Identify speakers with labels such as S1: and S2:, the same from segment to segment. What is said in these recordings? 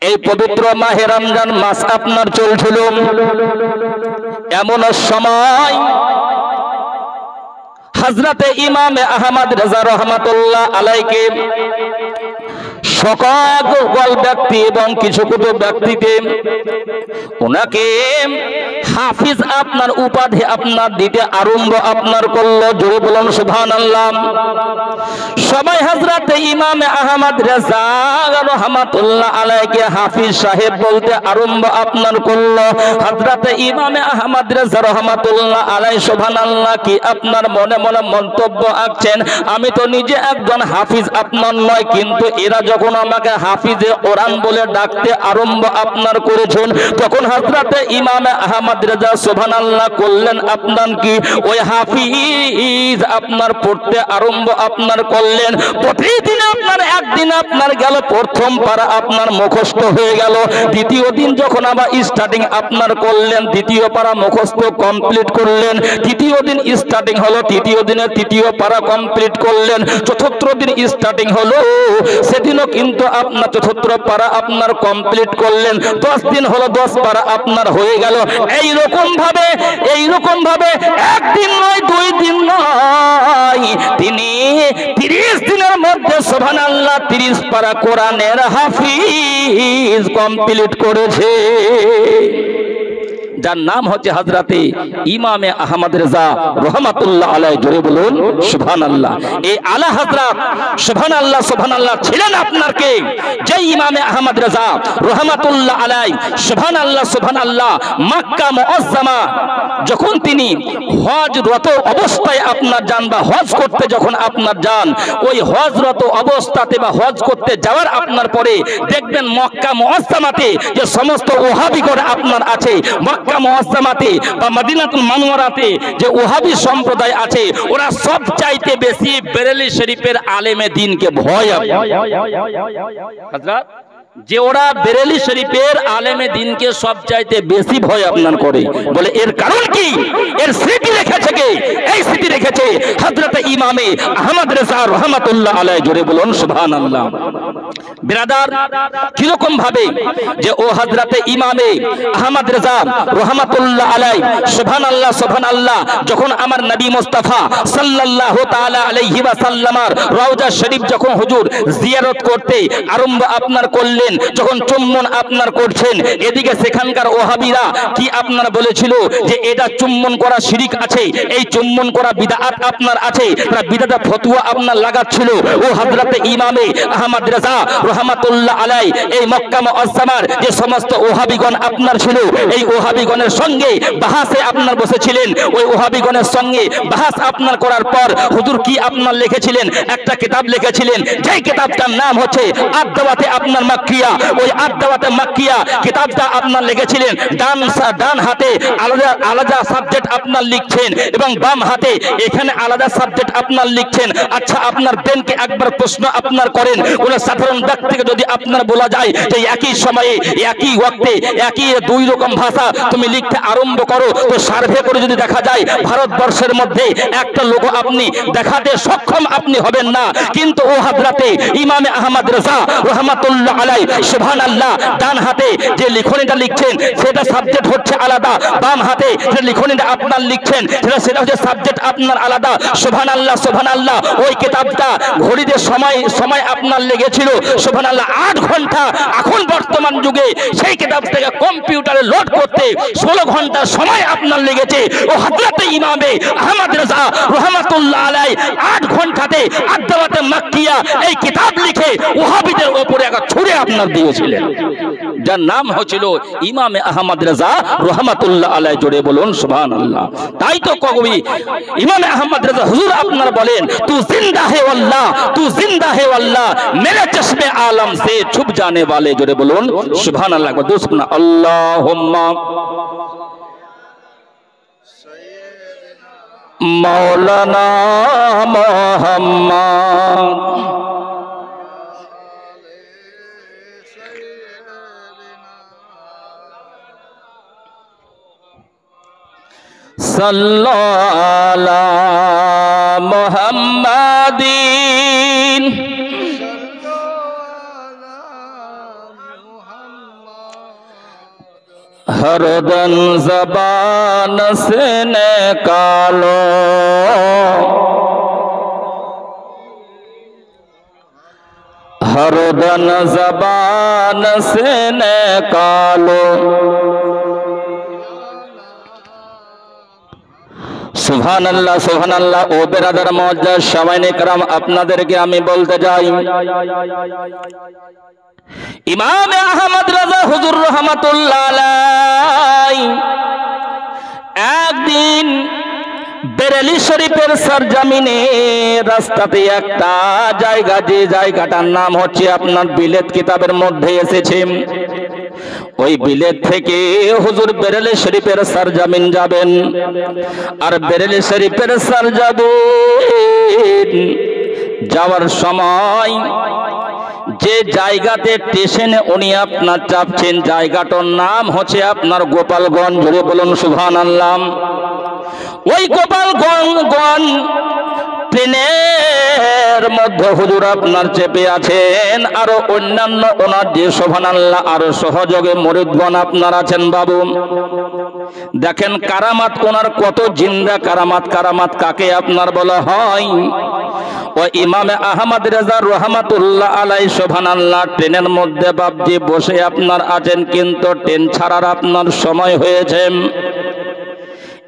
S1: এই পবিত্র মাহে রমজান মাস আপনার চলছিল, এমন সময় হযরতে ইমামে আহমদ রেজা রহমাতুল্লাহ আলাইকে সকল ব্যক্তি এবং কিছু কিছু ব্যক্তিতে ওনাকে হাফিজ আপনার উপাধি আপনার দিতে আরম্ভ আপনার করলো। জোরে বলুন সুবহানাল্লাহ। সবাই হযরতে ইমামে আহমদ রেজা রহমাতুল্লাহ আলাইকে হাফিজ সাহেব বলতে আরম্ভ আপনার করলো। হযরতে ইমামে আহমদ রেজা রহমাতুল্লাহ আলাই সুবহানাল্লাহ কি আপনার মনে মনে মন্তব্য আঁকছেন, আমি তো নিজে একজন হাফিজ আপনার নয়, কিন্তু এরা যখন আমাকে হাফিজে কোরআন বলে ডাকতে আরম্ভ আপনার করেছেন, তখন হযরতে ইমামে আহমদ রেজা সুবহানাল্লাহ করলেন আপনার কি ওই হাফিজ আপনার পড়তে আরম্ভ আপনার করলেন। প্রতিদিন আপনার একদিন আপনার গেল, প্রথম পারা আপনার মুখস্থ হয়ে গেল, দ্বিতীয় দিন যখন আবার স্টার্টিং আপনার করলেন, দ্বিতীয় পারা মুখস্থ কমপ্লিট করলেন, তৃতীয় দিন স্টার্টিং হলো, তৃতীয় দিনের তৃতীয় পারা কমপ্লিট করলেন, চতুর্থ দিন স্টার্টিং হলো, সেদিনও কিন্তু আপনার চতুর্থ পারা আপনার কমপ্লিট করলেন, 10 দিন হলো 10 পারা আপনার হয়ে গেল। এইরকম ভাবে একদিন নয়, 2 দিন নয়, তিনি 30 দিনের মধ্যে সুবহানাল্লাহ 30 পারা কোরআনের হাফিজ কমপ্লিট করেছে, যার নাম হচ্ছে হযরতে ইমামে আহমদ রেজা রহমাতুল্লাহ আলাইহি। জোরে বলুন সুবহানাল্লাহ। এই আলা হযরত সুবহানাল্লাহ সুবহানাল্লাহ ছিলেন আপনার কে, যে ইমামে আহমদ রেজা রহমাতুল্লাহ আলাইহি সুবহানাল্লাহ সুবহানাল্লাহ মক্কা মুআজ্জামা যখন তিনি হজরত অবস্থায় আপনার যান বা হজ করতে যখন আপনার যান, ওই হজরত অবস্থাতে বা হজ করতে যাওয়ার আপনার পরে দেখবেন মক্কা মুআজ্জামাতে যে সমস্ত ওহাবিগণ আপনার আছে, মক্কা মুআজ্জামাতে বা মদিনাতুল মুনাওয়ারাতে যে ওহাবি সম্প্রদায় আছে, ওরা সব চাইতে বেশি বেরেলি শরীফের আলেমে দ্বীনকে ভয়। হযরত যে ওরা বেরেলি শরীফের আলেমে দ্বীনকে সব চাইতে বেশি ভয় আপনার করে, বলে এর কারণ কি? এর স্মৃতি রেখেছে কে? এই স্মৃতি রেখেছে হযরত ইমামে আহমদ রেজা রহমাতুল্লাহ আলাইহি। জোরে বলুন সুবহানাল্লাহ। বিরাদার, কিরকম ভাবে যে ও হযরতে ইমামে আহমদ রেজা রহমাতুল্লাহ আলাইহি সুবহানাল্লাহ সুবহানাল্লাহ যখন আমার নবী মুস্তাফা সাল্লাল্লাহু তাআলা আলাইহি ওয়াসাল্লামের রওজা শরীফ যখন হুজুর জিয়ারত করতে আরম্ভ আপনার করলেন, যখন চুম্বন আপনার করছেন, এদিকে সেখানকার ওহাবিরা কি আপনার বলেছিল যে এটা চুম্বন করা শিরিক আছে, এই চুম্বন করা বিদআত আপনার আছে, তারা বিদআত ফতোয়া আপনার লাগাচ্ছিল। ও হযরতে ইমামে আহমদ রেজা রহমাতুল্লাহ আলাইহি এই মক্কা মুআজ্জামার যে সমস্ত ওহাবিগণ আপনার ছিল, এই ওহাবিগণের সঙ্গে বাহাসে আপনার বসেছিলেন। ওই ওহাবিগণের সঙ্গে বাহাস আপনার করার পর হুজুর কি আপনার লিখেছিলেন, একটা কিতাব লিখেছিলেন, যেই কিতাবটার নাম হচ্ছে আদ-দাওয়াতে আপনার মাক্কিয়া। ওই আদ-দাওয়াতে মাক্কিয়া কিতাবটা আপনার লিখেছিলেন, ডান হাতে আলাদা আলাদা সাবজেক্ট আপনার লিখছেন এবং বাম হাতে এখানে আলাদা সাবজেক্ট আপনার লিখছেন। আচ্ছা, আপনার ব্রেনকে একবার প্রশ্ন আপনার করেন, কোন সাধারণ ব্যক্তিকে যদি আপনার বলা যায় যে একই সময়ে একই ওয়াক্তে একই 2 রকম ভাষা তুমি লিখতে আরম্ভ করো, তো সার্ভে করে যদি দেখা যায় ভারতবর্ষের মধ্যে একটা লোক আপনি দেখাতে সক্ষম আপনি হবেন না। কিন্তু ও হযরতে ইমামে আহমদ রেজা রহমাতুল্লাহ আলাইহি সুবহানাল্লাহ ডান হাতে যে লিখনিটা লিখছেন সেটা সাবজেক্ট হচ্ছে আলাদা, বাম হাতে যে লিখনিটা আপনার লিখছেন সেটা হচ্ছে সাবজেক্ট আপনার আলাদা। সুবহানাল্লাহ সুবহানাল্লাহ। ওই কিতাবটা ঘড়িতে সময় আপনার লেগেছিল সুবহানাল্লাহ 8 ঘন্টা। এখন বর্তমান যুগে সেই কিতাবটাকে কম্পিউটারে লোড করতে 16 ঘন্টা সময় আপনার লেগেছে। ও হযরতে ইমামে আহমদ রেজা রহমাতুল্লাহ আলাইহি 8 ঘন্টাতে আদ-দাওয়াতে মাক্কিয়া এই কিতাব লিখে ওহাবিদের উপরে একটা ছুঁড়ে আপনার দিয়েছিলেন, যার নাম হচ্ছিল ইমামে আহমদ রেজা রহমাতুল্লাহ আলাইহি। জোরে বলুন সুবহানাল্লাহ। তাই তো কবি ইমামে আহমদ রেজা হুজুর আপনার বলেন, তু জিন্দা হে আল্লাহ, তু জিন্দা হে আল্লাহ, মেরে চশমে আলম সে ছুপ जाने वाले। जोरे बोलून सुभान अल्लाह। दोस्तों अल्लाहुम्मा मौलाना मोहम्मद सल्लल्लाहु मुहम्मदीन हर दिन ज़बान से निकालो, हर दिन ज़बान से निकालो। सुभान अल्लाह सुभान अल्लाह। ओ बेरादर मुअज्जज शामाइने करम, আপনাদেরকে আমি বলতে যাই, ইমাম আহমদ রাজা হুজুর রহমাতুল্লাহ আলাইহি একদিন বেরেলি শরীফের সরজমিনে রাস্তাতে একটা জায়গা, যে জায়গাটার নাম হচ্ছে আপনার বিলেত কিতাবের মধ্যে এসেছে, ওই বিলেত থেকে হুজুর বেরেলি শরীফের সরজমিন যাবেন। আর বেরেলি শরীফের সরজমিন যাওয়ার সময় যে জায়গাতে স্টেশনে উনি আপনার চাপছেন, জায়গাটার নাম হচ্ছে আপনার গোপালগঞ্জ। জোরে বলুন সুবহানাল্লাহ। ওই গোপালগঞ্জ ট্রেনের মধ্যে হুজুর আপনার চেপে আছেন, আরো অন্যান্য ওনার যে সুবহানাল্লাহ আরো সহযোগে মুরিদগণ আপনার আছেন। বাবু দেখেন কারামাত ওনার কত জিন্দা কারামাত। কারামাত কাকে আপনার বলা হয়? ও ইমামে আহমদ রেজা রহমাতুল্লাহ আলাইহি সুবহানাল্লাহ ট্রেনের মধ্যে বাবজি বসে আপনার আছেন, কিন্তু ট্রেন ছাড়ার আপনার সময় হয়েছে।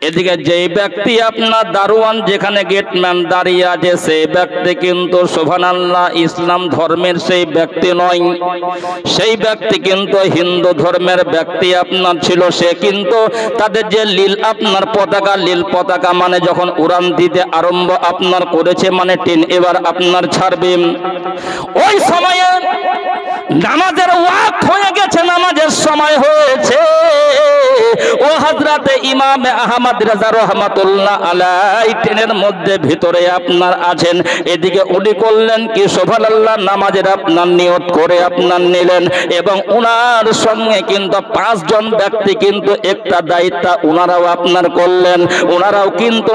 S1: এদিকে যেই ব্যক্তি আপনার দারোয়ান, যেখানে গেটম্যান দাঁড়িয়ে আছে, সেই ব্যক্তি কিন্তু সুবহানাল্লাহ ইসলাম ধর্মের সেই ব্যক্তি নয়, সেই ব্যক্তি কিন্তু হিন্দু ধর্মের ব্যক্তি আপনার ছিল। সে কিন্তু তাদের যে লীল আপনার পতাকা, লীল পতাকা মানে যখন উড়ান দিতে আরম্ভ আপনার করেছে, মানে ট্রেন এবার আপনার ছাড়বে, ওই সময়ে নামাজের ওয়াক্ত হয়ে গেছে, নামাজের সময় হয়েছে। ও হযরতে ইমামে আহমদ রাজা রহমাতুল্লাহ আলাইহি ট্রেনের মধ্যে ভিতরে আপনার আছেন। এদিকে উনি করলেন কি সুবহানাল্লাহ, নামাজের আপনার নিয়ত করে আপনার নিলেন, এবং উনার সঙ্গে কিন্তু 5 জন ব্যক্তি কিন্তু একটা দায়িত্ব উনারাও আপনার করলেন। উনারাও কিন্তু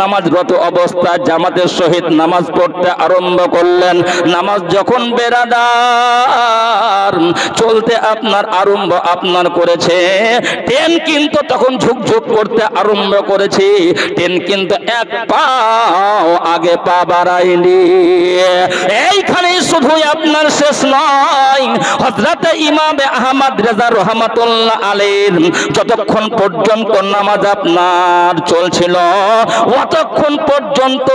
S1: নামাজরত অবস্থায় জামাতের সহিত নামাজ পড়তে আরম্ভ করলেন। নামাজ যখন বেরাদার চলতে আপনার আরম্ভ আপনার করেছে, ট্রেন কিন্তু তখন ঝুকঝুক করতে আরম্ভ করেছে। ট্রেন কিন্তু এক পাও আগে পা বাড়ায়নি। এইখানে শুধু আপনার শেষ নয়, হযরতে ইমামে আহমদ রেজা রহমাতুল্লাহ আলাইহি যতক্ষণ পর্যন্ত নামাজ আপনার চলছিল, ততক্ষণ পর্যন্ত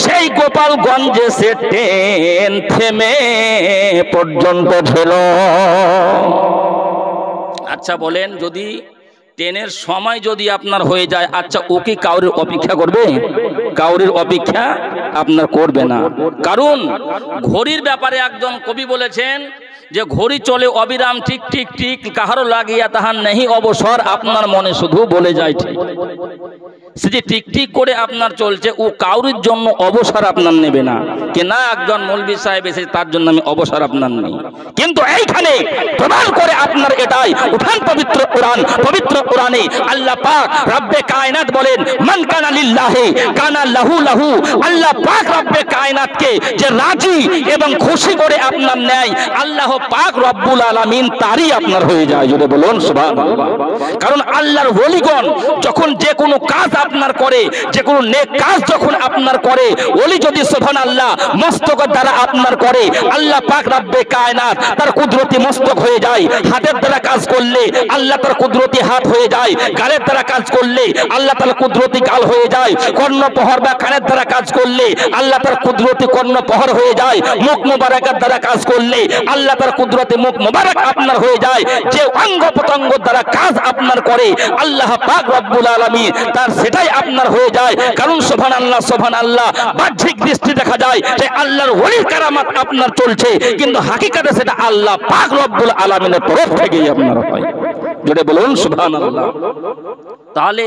S1: সেই গোপালগঞ্জে সে ট্রেন থেমে পর্যন্ত ছিল। আচ্ছা বলেন, যদি ট্রেনের সময় যদি আপনার হয়ে যায়, আচ্ছা ও কি কাউরির অপেক্ষা করবে? কাউরির অপেক্ষা আপনার করবে না। কারণ ঘড়ির ব্যাপারে একজন কবি বলেছেন যে ঘড়ি চলে অবিরাম, ঠিক ঠিক ঠিক, কাহারও লাগিয়া তাহার নেই অবসর, আপনার মনে শুধু বলে যায় ঠিক। সে যে ঠিক ঠিক করে আপনার চলছে, ও কাউরির জন্য অবসর আপনার নেবে না, কি না একজন মৌলভী সাহেব এসে তার জন্য আমি অবসর আপনার নেই। কিন্তু এইখানে প্রমাণ করে আপনার এটাই, উঠান পবিত্র কোরআন, পবিত্র কোরআনে আল্লাহ পাক রব্বে কায়নাত বলেন, মান কানা লিল্লাহি কানা লাহু লাহু। আল্লাহ পাক রব্বে কায়নাতকে যে রাজি এবং খুশি করে আপনার নেয়, আল্লাহ পাক রব্বুল আলামিন তারই আপনার হয়ে যায়। যদি বলুন সুবহানাল্লাহ। কারণ আল্লাহর ওলিগণ যখন যে কোনো কাজ আপনার করে, যে কোনো নেক কাজ যখন আপনার করে, ওলি যদি সুবহানাল্লাহ মস্তকের দ্বারা আপনার করে, আল্লাহ পাক রব্বে কায়নাত তার কুদরতি মস্তক হয়ে যায়। হাতের দ্বারা কাজ করলে আল্লাহ তার কুদরতি হাত হয়ে যায়। গালের দ্বারা কাজ করলে আল্লাহ তার কুদরতি গাল হয়ে যায়। কর্ণপহর বা কানের দ্বারা কাজ করলে আল্লাহ তার কুদরতি কর্ণপহর হয়ে যায়। মুখ মুবারকের দ্বারা কাজ করলে আল্লাহ তার কুদরতি মুখ মুবারক আপনার হয়ে যায়। যে অঙ্গ প্রত্যঙ্গ দ্বারা কাজ আপনার করে, আল্লাহ পাক রব্বুল আলামিন তার সেটাই আপনার হয়ে যায়। কারণ সুবহানাল্লাহ সুবহানাল্লাহ, বাহ্যিক দৃষ্টি দেখা যায় যে আল্লাহর ওলির কারামাত আপনার চলছে, কিন্তু হাকিকাতে সেটা আল্লাহ পাক রব্বুল আলামিনের তরফ থেকেই আপনার হয়। জোরে বলুন সুবহানাল্লাহ। তাহলে